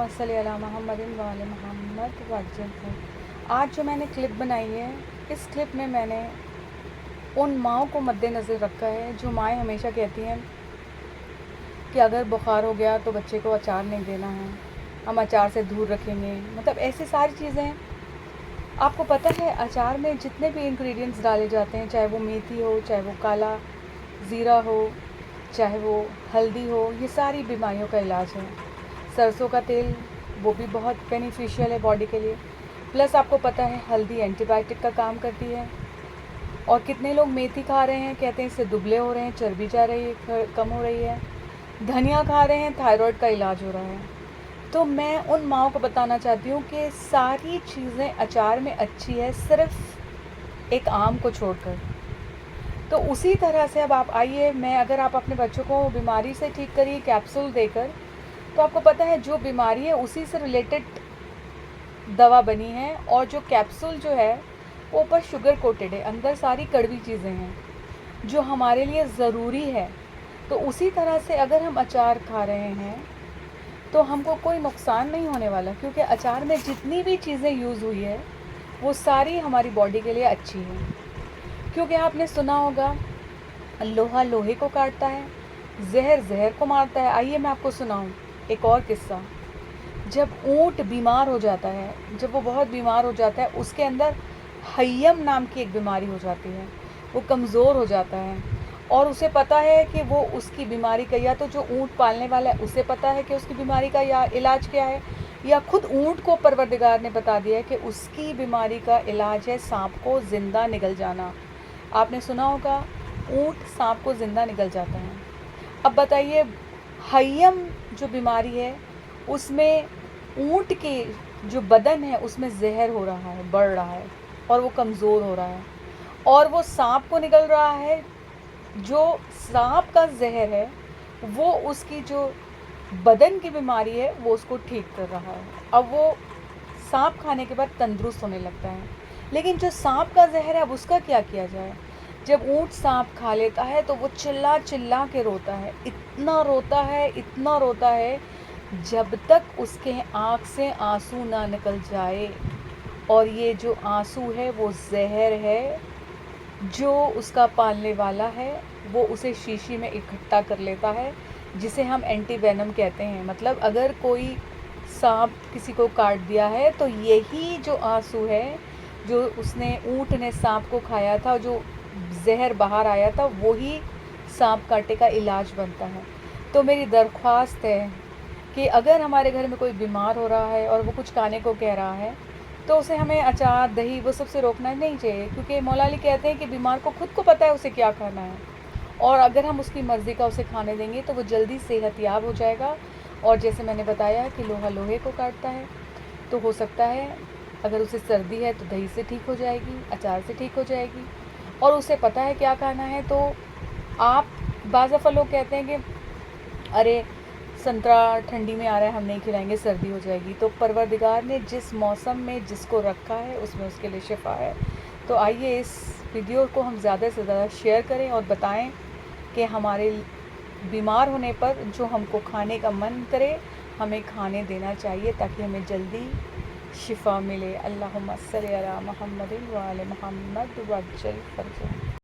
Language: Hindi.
अल्लाहुम्मा सल्ली अला मुहम्मदिन व आले मुहम्मद वज्जल। आज जो मैंने क्लिप बनाई है, इस क्लिप में मैंने उन माँओं को मद्देनज़र रखा है जो माएँ हमेशा कहती हैं कि अगर बुखार हो गया तो बच्चे को अचार नहीं देना है, हम अचार से दूर रखेंगे। मतलब ऐसी सारी चीज़ें। आपको पता है अचार में जितने भी इंग्रेडिएंट्स डाले जाते हैं, चाहे वो मेथी हो, चाहे वो काला ज़ीरा हो, चाहे वो हल्दी हो, ये सारी बीमारियों का इलाज है। सरसों का तेल वो भी बहुत बेनिफिशियल है बॉडी के लिए। प्लस आपको पता है हल्दी एंटीबायोटिक का काम करती है। और कितने लोग मेथी खा रहे हैं, कहते हैं इससे दुबले हो रहे हैं, चर्बी जा रही है, कम हो रही है। धनिया खा रहे हैं, थायराइड का इलाज हो रहा है। तो मैं उन माँओं को बताना चाहती हूँ कि सारी चीज़ें अचार में अच्छी है, सिर्फ एक आम को छोड़कर। तो उसी तरह से अब आप आइए, मैं अगर आप अपने बच्चों को बीमारी से ठीक करिए कैप्सूल देकर, तो आपको पता है जो बीमारी है उसी से रिलेटेड दवा बनी है। और जो कैप्सूल जो है वो ऊपर शुगर कोटेड है, अंदर सारी कड़वी चीज़ें हैं जो हमारे लिए ज़रूरी है। तो उसी तरह से अगर हम अचार खा रहे हैं तो हमको कोई नुकसान नहीं होने वाला, क्योंकि अचार में जितनी भी चीज़ें यूज़ हुई है वो सारी हमारी बॉडी के लिए अच्छी है। क्योंकि आपने सुना होगा लोहा लोहे को काटता है, जहर जहर को मारता है। आइए मैं आपको सुनाऊं एक और किस्सा। जब ऊँट बीमार हो जाता है, जब वो बहुत बीमार हो जाता है, उसके अंदर हय्यम नाम की एक बीमारी हो जाती है, वो कमज़ोर हो जाता है। और उसे पता है कि वो उसकी बीमारी का, या तो जो ऊँट पालने वाला है उसे पता है कि उसकी बीमारी का या इलाज क्या है, या खुद ऊँट को परवरदिगार ने बता दिया है कि उसकी बीमारी का इलाज है सांप को ज़िंदा निगल जाना। आपने सुना होगा ऊँट सांप को ज़िंदा निगल जाता है। अब बताइए हय्यम जो बीमारी है उसमें ऊँट के जो बदन है उसमें जहर हो रहा है, बढ़ रहा है, और वो कमज़ोर हो रहा है, और वो सांप को निगल रहा है। जो सांप का जहर है वो उसकी जो बदन की बीमारी है वो उसको ठीक कर रहा है। अब वो सांप खाने के बाद तंदुरुस्त होने लगता है। लेकिन जो सांप का जहर है अब उसका क्या किया जाए। जब ऊँट सांप खा लेता है तो वो चिल्ला चिल्ला के रोता है, इतना रोता है, इतना रोता है, जब तक उसके आँख से आंसू ना निकल जाए। और ये जो आंसू है वो जहर है, जो उसका पालने वाला है वो उसे शीशी में इकट्ठा कर लेता है, जिसे हम एंटी वेनम कहते हैं। मतलब अगर कोई सांप किसी को काट दिया है तो यही जो आंसू है, जो उसने ऊँट ने सांप को खाया था, जो जहर बाहर आया था, वही सांप काटे का इलाज बनता है। तो मेरी दरख्वास्त है कि अगर हमारे घर में कोई बीमार हो रहा है और वो कुछ खाने को कह रहा है तो उसे हमें अचार दही वो सबसे रोकना नहीं चाहिए, क्योंकि मौला अली कहते हैं कि बीमार को खुद को पता है उसे क्या खाना है, और अगर हम उसकी मर्ज़ी का उसे खाने देंगे तो वो जल्दी सेहतयाब हो जाएगा। और जैसे मैंने बताया कि लोहा लोहे को काटता है, तो हो सकता है अगर उसे सर्दी है तो दही से ठीक हो जाएगी, अचार से ठीक हो जाएगी, और उसे पता है क्या खाना है। तो आप बाज़ दफ़ा लोग कहते हैं कि अरे संतरा ठंडी में आ रहा है, हम नहीं खिलाएंगे, सर्दी हो जाएगी। तो परवरदिगार ने जिस मौसम में जिसको रखा है उसमें उसके लिए शिफा है। तो आइए इस वीडियो को हम ज़्यादा से ज़्यादा शेयर करें और बताएं कि हमारे बीमार होने पर जो हमको खाने का मन करे हमें खाने देना चाहिए, ताकि हमें जल्दी शिफा मिले। अल्लाहुम्मा सल्ली अला मुहम्मदिन व आले मुहम्मद वज्जल फरजा।